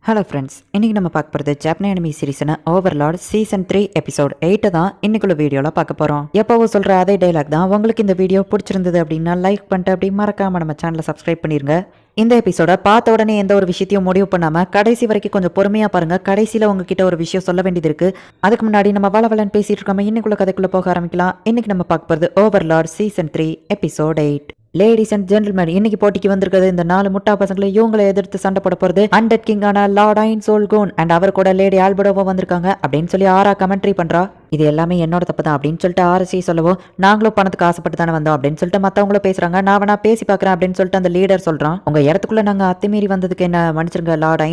Hello friends, இன்றைக்கி நம்ம பார்க்க போகிறது Japanese anime சீரிஸான Overlord season 3 episode 8 தான் இன்னைக்குள்ள வீடியோவில் பார்க்க போகிறோம். எப்போவும் சொல்கிற அதே டைலாக் தான். உங்களுக்கு இந்த வீடியோ பிடிச்சிருந்தது அப்படின்னா லைக் பண்ணிட்டு அப்படி மறக்காமல் நம்ம சேனலை சப்ஸ்கிரைப் பண்ணிருங்க. இந்த எபிசோட பார்த்த உடனே எந்த ஒரு விஷயத்தையும் முடிவு பண்ணாமல் கடைசி வரைக்கும் கொஞ்சம் பொறுமையாக பாருங்கள். கடைசியில் உங்ககிட்ட ஒரு விஷயம் சொல்ல வேண்டியது இருக்குது. அதுக்கு முன்னாடி நம்ம வளவலன்னு பேசிகிட்டு இருக்காம இன்னைக்குள்ள கதைக்குள்ளே போக ஆரம்பிக்கலாம். இன்றைக்கி நம்ம பார்க்க போகிறது Overlord season 3 episode 8. Ladies and gentlemen, இன்னைக்கு போட்டிக்கு வந்திருக்கிறது இந்த 4 முட்டா பசங்களை. இவங்களை எதிர்த்து சண்டை போட போறது அண்டட் கிங்கான லார்ட் ஐன் சோல்கோன் அண்ட் அவர் கூட லேடி ஆல்பர்டோவா வந்திருக்காங்க அப்படின்னு சொல்லி ஆரா கமெண்ட்ரி பண்றா. இது எல்லாமே என்னோட தப்பு தான் அப்படின்னு சொல்லிட்டு ஆர்சி சொல்லவும், நாங்களும் பணத்துக்கு ஆசைப்பட்டு தானே வந்தோம் அப்படின்னு சொல்லிட்டு மற்றவங்களும் பேசுறாங்க. நான் வேணா பேசி பார்க்குறேன் அப்படின்னு சொல்லிட்டு அந்த லீடர் சொல்றான். உங்க இடத்துக்குள்ள நாங்கள் அத்துமீறி வந்ததுக்கு என்ன மன்னிச்சிருங்க லார்ட்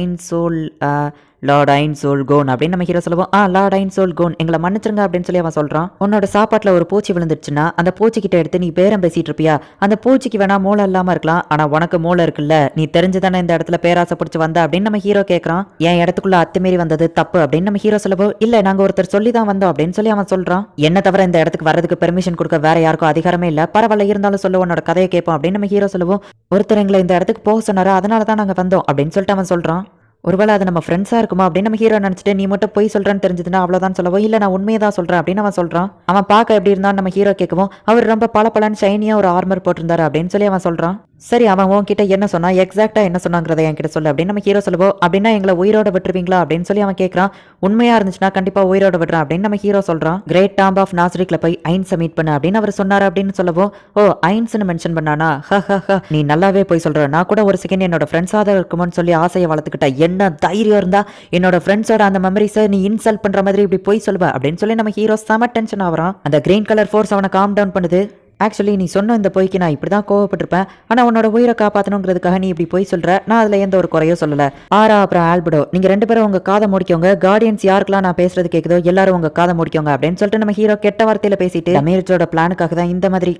ஐன் சோல் கோன் அப்படின்னு நம்ம ஹீரோ சொல்லுவோம். லார்ட் ஐன் சோல் கோன், எங்களை மன்னிச்சிருங்க அப்படின்னு சொல்லி அவன் சொல்றான். உன்னோட சாப்பாட்டில் ஒரு பூச்சி விழுந்துருச்சுன்னா அந்த பூச்சிக்கிட்ட எடுத்து நீ பேரம் பேசிட்டு இருப்பியா? அந்த பூச்சிக்கு வேணா மூளை இல்லாம இருக்கலாம், ஆனா உனக்கு மூளை இருக்குல்ல, நீ தெரிஞ்சுதானே இந்த இடத்துல பேராசை பிடிச்சி வந்த அப்படின்னு நம்ம ஹீரோ கேட்கறான். என் இடத்துக்குள்ள அத்துமீறி வந்தது தப்பு அப்படின்னு நம்ம ஹீரோ சொல்லுவோம். இல்ல, நாங்க ஒருத்தர் சொல்லி தான் வந்தோம் அப்படின்னு சொல்லி அவன் சொல்றான். என்ன தவிர இந்த இடத்துக்கு வரதுக்கு பெர்மிஷன் கொடுக்க வேற யாருக்கும் அதிகாரமே இல்ல, பரவாயில்ல இருந்தாலும் சொல்ல உன்னோட கதையை கேட்போம் அப்படின்னு நம்ம ஹீரோ சொல்லுவோம். ஒருத்தர் எங்களை இந்த இடத்துக்கு போக சொன்னாரு, அதனால தான் நாங்க வந்தோம் அப்படின்னு சொல்லிட்டு அவன் சொல்றான். ஒருவேளை அது நம்ம ஃப்ரெண்ட்ஸா இருக்குமா அப்படின்னு நம்ம ஹீரோ நினைச்சிட்டு, நீ மட்டும் போய் சொல்றேன்னு தெரிஞ்சதுன்னா அவ்வளவுதான் சொல்லவும். இல்ல, நான் உண்மையை தான் சொல்றேன் அப்படின்னு அவன் சொல்றான். அவன் பார்க்க எப்படி இருந்தான்னு நம்ம ஹீரோ கேட்கவும், அவர் ரொம்ப பளபளன்னு ஷைனியா ஒரு ஆர்மர் போட்டிருந்தாரு அப்படின்னு சொல்லி அவன் சொல்றான். சரி, அவன் உன்கிட்ட என்ன சொன்னா, எக்ஸாக்டா என்ன சொன்னாங்கிறத என்கிட்ட சொல்லு அப்படின்னு நம்ம ஹீரோ சொல்லுவோம். அப்படின்னா எங்களை உயிரோட விட்டுருவீங்களா அப்படின்னு சொல்லி அவன் கேட்கறான். உண்மையா இருந்துச்சுன்னா கண்டிப்பா உயிரோட விடுறான் அப்படின்னு நம்ம ஹீரோ சொல்றான். கிரேட் டாம்ப் ஆஃப் நாஸ்ரிக்ல போய் ஐன்ஸை மீட் பண்ணு அப்படின்னு அவர் சொன்னாரு அப்படின்னு சொல்லவும், ஓ ஐன்ஸ்னு மென்ஷன் பண்ணானா, நீ நல்லாவே போய் சொல்ற. நான் கூட ஒரு செகண்ட் என்னோட ஃப்ரெண்ட்ஸா தான் இருக்குமோன்னு சொல்லி ஆசையை வளர்த்துக்கிட்ட. என்ன தைரியம் இருந்தா என்னோட ஃப்ரெண்ட்ஸோட அந்த மெமரிஸை நீ இன்சல்ட் பண்ற மாதிரி இப்படி போய் சொல்லுவ அப்படின்னு சொல்லி நம்ம ஹீரோ செம டென்ஷன் ஆகிறான். அந்த கிரீன் கலர் ஃபோர்ஸ் அவனை காம் டவுன் பண்ணுது. ஆக்சுவலி நீ சொன்ன இந்த பொய்க்கு நான் இப்படி தான் கோவப்பட்டிருப்பேன், ஆனால் உன்னோட உயிரை காப்பாற்றணுங்கிறதுக்காக நீ இப்படி போய் சொல்கிற. நான் அதில் எந்த ஒரு குறையோ சொல்லலை. அப்புறம் ஆல்பர்டோ, நீங்கள் 2 பேரும் உங்கள் காதை முடிக்கோங்க. கார்டியன்ஸ் யாருக்கெல்லாம் நான் பேசுறது கேட்குதோ எல்லாரும் உங்கள் காதை முடிக்கோங்க அப்படின்னு சொல்லிட்டு நம்ம ஹீரோ கெட்ட வார்த்தையில் பேசிட்டு, அமீர்ஜோட பிளானுக்காக தான் இந்த மாதிரி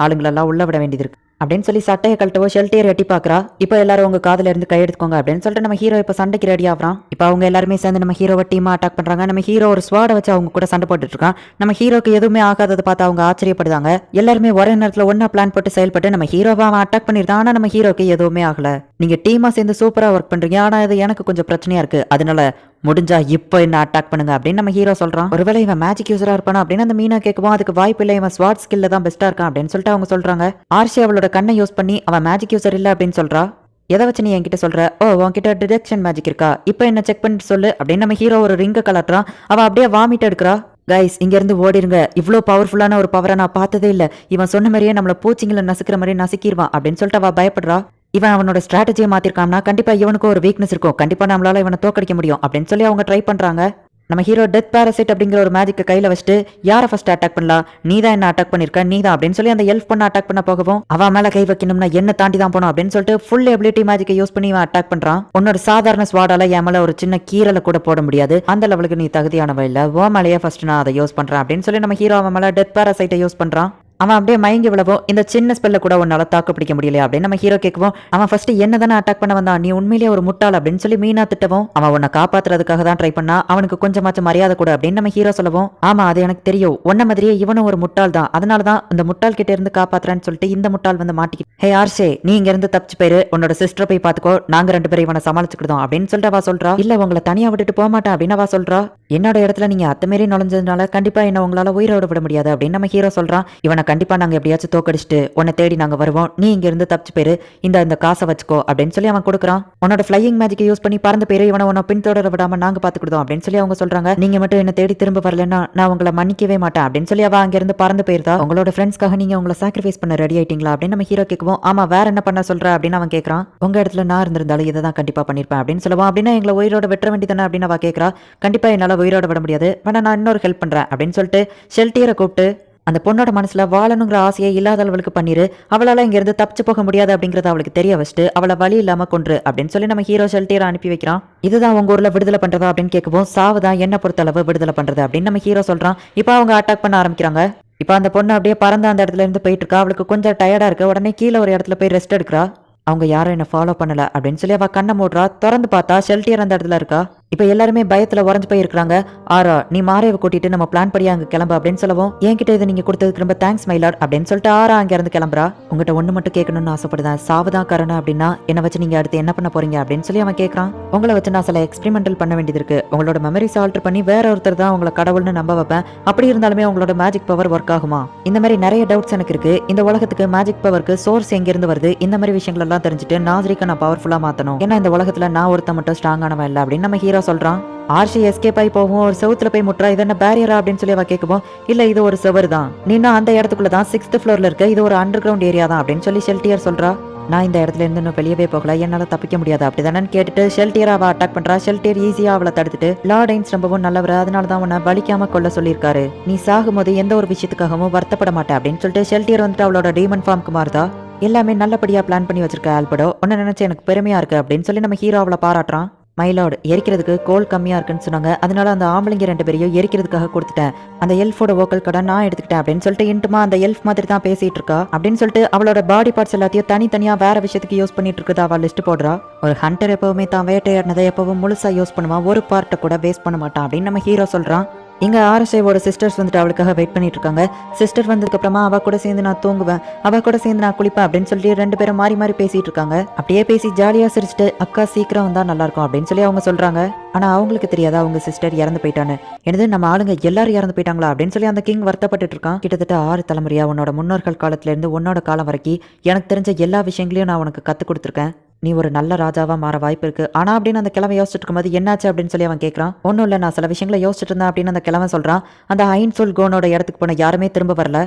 ஆளுங்களெல்லாம் உள்ள விட வேண்டியது இருக்கு அப்படின்னு சொல்லி சட்டையை கழட்டவோ ஷெல்டியர் எட்டி பாக்குறா. இப்போ எல்லாரும் உங்க காதுல இருந்து கை எடுத்துக்கோங்க அப்படின்னு சொல்லிட்டு நம்ம ஹீரோ இப்போ சண்டைக்கு ரெடி ஆகிறான். இப்போ அவங்க எல்லாருமே சேர்ந்து நம்ம ஹீரோவை டீமா அட்டாக் பண்றாங்க. நம்ம ஹீரோ ஒரு ஸ்வாடை வச்சு அவங்க கூட சண்டை போட்டுட்டு இருக்கான். நம்ம ஹீரோக்கு எதுவுமே ஆகாததை பார்த்து அவங்க ஆச்சரியப்படுறாங்க. எல்லாருமே ஒரே நேரத்தில் ஒன்னா பிளான் போட்டு செயல்பட்டு நம்ம ஹீரோவை அவன் அட்டாக் பண்ணிருந்தான். ஆனா நம்ம ஹீரோக்கு எதுவுமே ஆகல. நீங்க டீமா சேர்ந்து சூப்பரா ஒர்க் பண்றீங்க, ஆனா இது எனக்கு கொஞ்சம் பிரச்சனையா இருக்கு, அதனால முடிஞ்சா இப்போ என்ன அட்டாக் பண்ணுங்க அப்படின்னு நம்ம ஹீரோ சொல்றான். ஒருவேளை இவன் மேஜிக் யூஸரா இருப்பானா அப்படின்னு அந்த மீனா கேட்கவும், அதுக்கு வாய்ப்பு இல்லை, இவன் ஸ்வாட் ஸ்கில்ல தான் பெஸ்டா இருக்கான் அப்படின்னு சொல்லிட்டு அவங்க சொல்றாங்க. ஆர்ஷி அவளோட கண்ணை யூஸ் பண்ணி அவன் மேஜிக் யூஸர் இல்ல அப்படின்னு சொல்றா. எதை வச்சு நீ என்கிட்ட சொல்ற? உன்கிட்ட டிடெக்ஷன் மேஜிக் இருக்கா? இப்போ என்ன செக் பண்ணிட்டு சொல்லு அப்படின்னு நம்ம ஹீரோ ஒரு ரிங்க கலட்டுறான். அவ அப்படியே வாமிட் எடுக்கிறா. கைஸ், இங்க இருந்து ஓடிருங்க, இவ்வளோ பவர்ஃபுல்லான ஒரு பவரை நான் பார்த்ததே இல்லை. இவன் சொன்ன மாதிரியே நம்மள பூச்சிங்களை நசுக்கிற மாதிரி நசுக்கிடுவான் அப்படின்னு சொல்லிட்டு அவ பயப்படுறா. இவன் அவனோட ஸ்ட்ராட்டஜியை மாத்திருக்கான்னா கண்டிப்பா இவனுக்கும் ஒரு வீக்னஸ் இருக்கும், கண்டிப்பா நம்மளால இவனை தோக்கடிக்க முடியும் அப்படின்னு சொல்லி அவங்க ட்ரை பண்றாங்க. நம்ம ஹீரோ டெத் பாரசைட் அப்படிங்கிற ஒரு மேஜிக்கை கையில வச்சுட்டு, யாரை ஃபர்ஸ்ட் அட்டாக் பண்ணலாம், நீ தான் என்ன அட்டாக் பண்ணிருக்க, நீ தான் அப்படின்னு சொல்லி அந்த எல்ஃப் பண்ண அட்டாக் பண்ண போகவும், அவன் மேல கை வைக்கணும்னா என்ன தாண்டி தான் போனோம் அப்படின்னு சொல்லிட்டு ஃபுல் எபிலிட்டி மேஜிக்கை யூஸ் பண்ணி இவன் அட்டாக் பண்றான். உன்னோட சாதாரண ஸ்வாடால என் மேல ஒரு சின்ன கீரலை கூட போட முடியாது, அந்த லெவலுக்கு நீ தகுதியானவ இல்ல, ஓ மேலேயே ஃபர்ஸ்ட் நான் அதை யூஸ் பண்றேன் அப்படின்னு சொல்லி நம்ம ஹீரோ அவன் மேல டெத் பாரசைட்டை யூஸ் பண்றான். அவன் அப்படியே மயங்கி விழவும், இந்த சின்ன ஸ்பெல்ல கூட உன்னால தாக்கு பிடிக்க முடியல அப்படின்னு நம்ம ஹீரோ கேட்கவும், அவன் ஃபர்ஸ்ட் என்ன தானே அட்டாக் பண்ண வந்தான், நீ உண்மையிலேயே ஒரு முட்டாள் அப்படின்னு சொல்லி மீனா திட்டவும், அவன் உன்னை காப்பாத்துறதுக்காக தான் ட்ரை பண்ணா, அவனுக்கு கொஞ்சமாச்சும் மரியாதை கூட அப்படின்னு நம்ம ஹீரோ சொல்லவும், ஆமா அது எனக்கு தெரியும், உன்ன மாதிரியே இவனும் ஒரு முட்டாள் தான், அதனாலதான் இந்த முட்டாள் கிட்ட இருந்து காப்பாத்துறேன்னு சொல்லிட்டு இந்த முட்டாள் வந்து மாட்டிக்கிட்டு, ஹே ஆர்ஷே, நீ இங்க இருந்து தப்பிச்சு போயிரு, உன்னோட சிஸ்டரை போய் பாத்துக்கோ, நாங்க 2 பேரும் இவனை சமாளிச்சுக்கிட்டோம் அப்படின்னு சொல்லிட்டு அவ சொல்றா. இல்ல, உங்களை தனியா விட்டுட்டு போக மாட்டேன் அப்படின்னு அவ சொல்றா. என்னோட இடத்துல நீங்க அத்துமீறி நுழைஞ்சதுனால கண்டிப்பா என்ன உங்களால உயிரோட விட முடியாது அப்படின்னு நம்ம ஹீரோ சொல்றான். இவனை கண்டிப்பா நாங்க எப்படியாச்சும் தோக்கடிச்சிட்டு உன்னை தேடி நாங்க வருவோம், நீ இங்க இருந்து தப்பிச்சு போயிரு, இந்த காசை வச்சுக்கோ அப்படின்னு சொல்லி அவன் கொடுக்குறான். உன்னோட ஃபிளையிங் மேஜிக்கை யூஸ் பண்ணி பறந்து போயிரு, இவனை உன்னை பின்தொடர விடாம நாங்க பாத்துக்கிட்டோம் அப்படின்னு சொல்லி அவங்க சொல்றாங்க. நீங்க மட்டும் என்ன தேடி திரும்ப வரலன்னா நான் உங்களை மன்னிக்கவே மாட்டேன் அப்படின்னு சொல்லி அவ அங்க இருந்து பறந்து போயிருந்தா. உங்களோட ஃப்ரெண்ட்ஸ்க்காக நீங்க உங்களை சாக்ரிஃபைஸ் பண்ண ரெடி ஆயிட்டீங்களா அப்படின்னு நம்ம ஹீரோ கேட்கவும், ஆமா வேற என்ன பண்ண சொல்ற அப்படின்னு அவன் கேட்கறான். உங்க இடத்துல நான் இருந்திருந்தாலும் இதை தான் கண்டிப்பா பண்ணிருப்பேன் அப்படின்னு சொல்லுவான். அப்படின்னா எங்களை உயிரோட வெட்ட வேண்டியதானே அப்படின்னு அவ கேட்கறா. கண்டிப்பா என்னால உயிரோட விட முடியாது, வேணா நான் இன்னொரு ஹெல்ப் பண்றேன் அப்படின்னு சொல்லிட்டு ஷெல்டியரை கூப்பிட்டு, அந்த பொண்ணோட மனசுல வாழணுங்கிற ஆசையை இல்லாத அளவுக்கு பண்ணிரு, அவளால இங்க இருந்து தப்பிச்சு போக முடியாது அப்படிங்கறத அவளுக்கு தெரிய வச்சுட்டு அவளை வழி இல்லாம கொன்று அப்படின்னு சொல்லி நம்ம ஹீரோ ஷெல்டியரை அனுப்பி வைக்கிறான். இதுதான் உங்க ஊர்ல விடுதலை பண்றதா அப்படின்னு கேட்கவும், சாவுதான் என்ன பொறுத்த அளவு விடுதலை பண்றது அப்படின்னு நம்ம ஹீரோ சொல்றான். இப்போ அவங்க அட்டாக் பண்ண ஆரம்பிக்கிறாங்க. இப்போ அந்த பொண்ணு அப்படியே பறந்து அந்த இடத்துல இருந்து போயிட்டு இருக்கா. அவளுக்கு கொஞ்சம் டயர்டா இருக்கு. உடனே கீழே ஒரு இடத்துல போய் ரெஸ்ட் எடுக்கிறா. அவங்க யாரும் என்ன ஃபாலோ பண்ணல அப்படின்னு சொல்லி அவ கண்ணை மூடுறா. திறந்து பார்த்தா ஷெல்டியர் அந்த இடத்துல இருக்கா. இப்ப எல்லாருமே பயத்துல உறைஞ்சு போய் இருக்காங்க. ஆரா, நீ மாரேவை கூட்டிட்டு நம்ம பிளான் படி அங்க கிளம்பு அப்படின்னு சொல்லவும், என்கிட்ட இதை நீங்க கொடுத்ததுக்கு ரொம்ப தேங்க்ஸ் மைலாட் அப்படின்னு சொல்லிட்டு ஆரா அங்க இருந்து கிளம்புறா. உங்ககிட்ட ஒண்ணு மட்டும் கேட்கணும்னு ஆசைப்படுறேன். சாவுதான் காரணம் அப்படின்னா என்ன வச்சு நீங்க அடுத்து என்ன பண்ண போறீங்க அப்படின்னு சொல்லி அவன் கேட்கறான். உங்களை வச்சு நான் சில எக்ஸ்பெரிமெண்டல் பண்ண வேண்டியது இருக்கு. உங்களோட மெமரிஸ் ஆல்டர் பண்ணி வேற ஒருத்தர் தான் உங்களை கடவுள்னு நம்ப வைப்பேன். அப்படி இருந்தாலுமே உங்களோட மேஜிக் பவர் ஒர்க் ஆகுமா? இந்த மாதிரி நிறைய டவுட்ஸ் எனக்கு இருக்கு. இந்த உலகத்துக்கு மேஜிக் பவருக்கு சோர்ஸ் எங்க இருந்து வருது? இந்த மாதிரி விஷயங்கள் எல்லாம் தெரிஞ்சுட்டு நாசரிக்க நான் பவர்ஃபுல்லா மாத்தணும். ஏன்னா இந்த உலகத்துல நான் ஒருத்த மட்டும் ஸ்ட்ராங்கானவன் இல்ல அப்படின்னு நம்ம ஹீரோ சொல்றான். ஆர்ஷி எஸ்கேப் ஆகி போகும். ஒரு செவுத்துல போய் முட்டுறா. இது என்ன பேரியரா அப்படின்னு சொல்லி அவ கேட்கவும், இல்ல இது ஒரு செவர் தான். நீனா அந்த இடத்துக்குள்ள தான் 6th ஃப்ளோர்ல இருக்க. இது ஒரு அண்டர் கிரவுண்ட் ஏரியா தான் அப்படின்னு சொல்லி ஷெல்டியர் சொல்றா. நான் இந்த இடத்துல இருந்து இன்னும் வெளியவே போகல, என்னால தப்பிக்க முடியாது அப்படிதானு கேட்டுட்டு ஷெல்டியர் அவ அட்டாக் பண்றா. ஷெல்டியர் ஈஸியா அவளை தடுத்துட்டு, லார்ட் ஐன்ஸ் ரொம்பவும் நல்லவர், அதனாலதான் உன்னை வலிக்காம கொள்ள சொல்லியிருக்காரு. நீ சாகும்போது எந்த ஒரு விஷயத்துக்காகவும் வருத்தப்பட மாட்டேன் அப்படின்னு சொல்லிட்டு ஷெல்டியர் வந்துட்டு அவளோட டீமன் ஃபார்முக்கு மாறுதா. எல்லாமே நல்லபடியா பிளான் பண்ணி வச்சிருக்க ஆல்பர்டோ, உன்னை நினைச்சு எனக்கு பெருமையா இருக்கு அப்படின்னு சொல்லி நம்ம ஹீரோ அவளை பாராட்டுறான். மைலார்டு, எரிக்கிறதுக்கு கோல் கம்மியா இருக்குன்னு சொன்னாங்க, அதனால அந்த ஆம்பளைங்க 2 பேரையும் எரிக்கிறதுக்காக கொடுத்துட்டேன். அந்த எல்ஃபோட வோக்கல் கடை நான் எடுத்துக்கிட்டேன் அப்படின்னு சொல்லிட்டு இன்ட்டுமா அந்த எல்ஃப் மாதிரி தான் பேசிட்டு இருக்கா அப்படின்னு சொல்லிட்டு அவளோட பாடி பார்ட்ஸ் எல்லாத்தையும் தனித்தனியா வேற விஷயத்துக்கு யூஸ் பண்ணிட்டு இருக்குது அவள் லிஸ்ட் போடுறா. ஒரு ஹண்டர் எப்பவுமே தான் வேட்டையாடினதை எப்பவும் முழுசா யூஸ் பண்ணுவான், ஒரு பார்ட்டை கூட வேஸ்ட் பண்ண மாட்டான் அப்படின்னு நம்ம ஹீரோ சொல்றான். இங்க ஆர்ஷேவோட சிஸ்டர்ஸ் வந்துட்டு அவளுக்காக வெயிட் பண்ணிட்டு இருக்காங்க. சிஸ்டர் வந்ததுக்கு அப்புறமா அவ கூட சேர்ந்து நான் தூங்குவேன், அவ கூட சேர்ந்து நான் குளிப்பேன் அப்படின்னு சொல்லி 2 பேரும் மாறி மாறி பேசிட்டு இருக்காங்க. அப்படியே பேசி ஜாலியா சிரிச்சுட்டு அக்கா சீக்கிரம் வந்தா நல்லா இருக்கும் அப்படின்னு சொல்லி அவங்க சொல்றாங்க. ஆனா அவங்களுக்கு தெரியாதா அவங்க சிஸ்டர் இறந்து போயிட்டான்னு. எனது நம்ம ஆளுங்க எல்லாரும் இறந்து போயிட்டாங்களா அப்படின்னு சொல்லி அந்த கிங் வருத்தப்பட்டு இருக்கான். கிட்டத்தட்ட 6 தலைமுறையா உன்னோட முன்னோர்கள் காலத்துல இருந்து உன்னோட காலம் வரைக்கும் எனக்கு தெரிஞ்ச எல்லா விஷயங்களையும் நான் உனக்கு கத்து கொடுத்துருக்கேன். நீ ஒரு நல்ல ராஜாவா மாற வாய்ப்பு இருக்கு. ஆனா அப்படின்னு அந்த கிழமை யோசிச்சுட்டு இருக்கும்போது என்னாச்சு அப்படின்னு சொல்லி அவன் கேட்கறான். ஒன்னும் இல்ல, நான் சில விஷயங்களை யோசிச்சுட்டு இருந்தேன் அப்படின்னு அந்த கிழமை சொல்றான். அந்த ஐன்சோல் கோனோட இடத்துக்கு போன யாருமே திரும்ப வரல.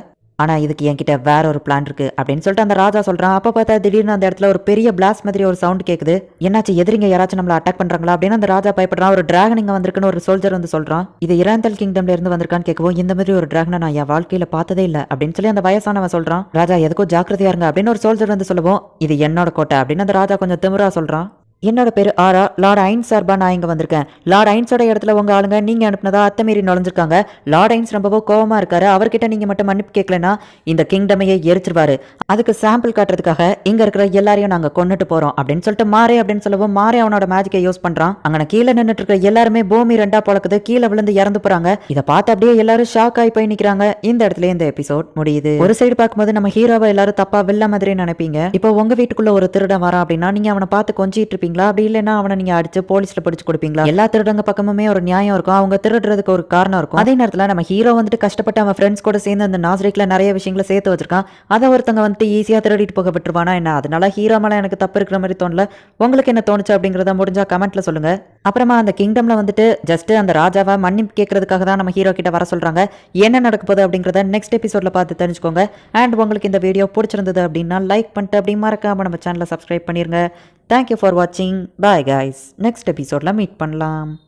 ஆனா இதுக்கு என்கிட்ட வேற ஒரு பிளான் இருக்கு அப்படின்னு சொல்லிட்டு அந்த ராஜா சொல்றான். அப்ப பார்த்தா திடீர்னு அந்த இடத்துல ஒரு பெரிய பிளாஸ்ட் மாதிரி ஒரு சவுண்ட் கேக்குது. என்னாச்சு, எதிரிங்க யாராச்சும் நம்மள அட்டாக் பண்றாங்களா அப்படின்னு அந்த ராஜா பயப்படுறான். ஒரு டிராகன் இங்க வந்திருக்குன்னு ஒரு சோல்ஜர் வந்து சொல்றான். இது இராந்தல் கிங்டம்ல இருந்து வந்திருக்கான்னு கேட்கவும், இந்த மாதிரி ஒரு டிராகனை நான் என் வாழ்க்கையில பார்த்ததே இல்ல அப்படின்னு சொல்லி அந்த வயசானவன் சொல்றான். ராஜா எதுக்கும் ஜாக்கிரதையா இருங்க அப்படின்னு ஒரு சோல்ஜர் வந்து சொல்லுவோம். இது என்னோட கோட்டை அப்படின்னு அந்த ராஜா கொஞ்சம் திமிரா சொல்றான். என்னோட பேரு ஆரா, லார்ட் ஐன்ஸ் சார்பா நான் இங்க வந்திருக்கேன். லார்ட் ஐன்ஸோட இடத்துல உங்க ஆளுங்க நீங்க அனுப்புனதா அத்தமீறி நுழைஞ்சிருக்காங்க. லார்ட் ஐன்ஸ் ரொம்பவோ கோவமா இருக்காரு. அவர்கிட்ட நீங்க மட்டும் மன்னிப்பு கேட்கலன்னா இந்த கிங்டமையே எரிச்சிருவாரு. அதுக்கு சாம்பிள் காட்டுறதுக்காக இங்க இருக்கிற எல்லாரையும் நாங்க கொன்னுட்டு போறோம் அப்படின்னு சொல்லிட்டு மாறே அப்படின்னு சொல்லவும், மாறே அவனோட மேஜிக்கை யூஸ் பண்றான். அங்க கீழே நின்னுட்டு இருக்கிற எல்லாருமே பூமி 2ஆ பொளக்குது, கீழே விழுந்து இறந்து போறாங்க. இதை பார்த்து அப்படியே எல்லாரும் ஷாக் ஆகி போய் நிக்கிறாங்க. இந்த இடத்துல இந்த எபிசோட் முடியுது. ஒரு சைடு பார்க்கும்போது நம்ம ஹீரோவை எல்லாரும் தப்பா வில்ல மாதிரி நினைப்பீங்க. இப்போ உங்க வீட்டுக்குள்ள ஒரு திருடன் வரான் அப்படின்னா நீங்க அவனை பார்த்து கொஞ்சிட்டு இருப்பீங்களா? அப்படி இல்லைன்னா அவனை நீங்க அடிச்சு போலீஸ்ல பிடிச்சு கொடுப்பீங்களா? எல்லா திருடங்க பக்கமுமே ஒரு நியாயம் இருக்கும், அவங்க திருடுறதுக்கு ஒரு காரணம் இருக்கும். அதே நேரத்துல நம்ம ஹீரோ வந்துட்டு கஷ்டப்பட்டு அவன் ஃப்ரெண்ட்ஸ் கூட சேர்ந்து அந்த நாசரிக்ல நிறைய விஷயங்களை சேர்த்து வச்சிருக்கான். அதை ஒருத்தங்க வந்துட்டு ஈஸியா திருடிட்டு போக விட்டுருவானா என்ன? அதனால ஹீரோ மேல எனக்கு தப்பு இருக்கிற மாதிரி தோணல. உங்களுக்கு என்ன தோணுச்சு அப்படிங்கறத முடிஞ்சா கமெண்ட்ல சொல்லுங்க. அப்புறமா அந்த கிங்டம்ல வந்துட்டு ஜஸ்ட் அந்த ராஜாவை மன்னிப்பு கேட்கறதுக்காக தான் நம்ம ஹீரோ கிட்ட வர சொல்றாங்க. என்ன நடக்க போகுது அப்படிங்கறத நெக்ஸ்ட் எபிசோட்ல பார்த்து தெரிஞ்சுக்கோங்க. அண்ட் உங்களுக்கு இந்த வீடியோ பிடிச்சிருந்தது அப்படின்னா லைக் பண்ணிட்டு அப்படி மறக்காம நம்ம சேனலை சப்ஸ்கிரைப் பண்ணிருங்க. Thank you for watching. Bye guys. Next episode la meet பண்ணலாம்.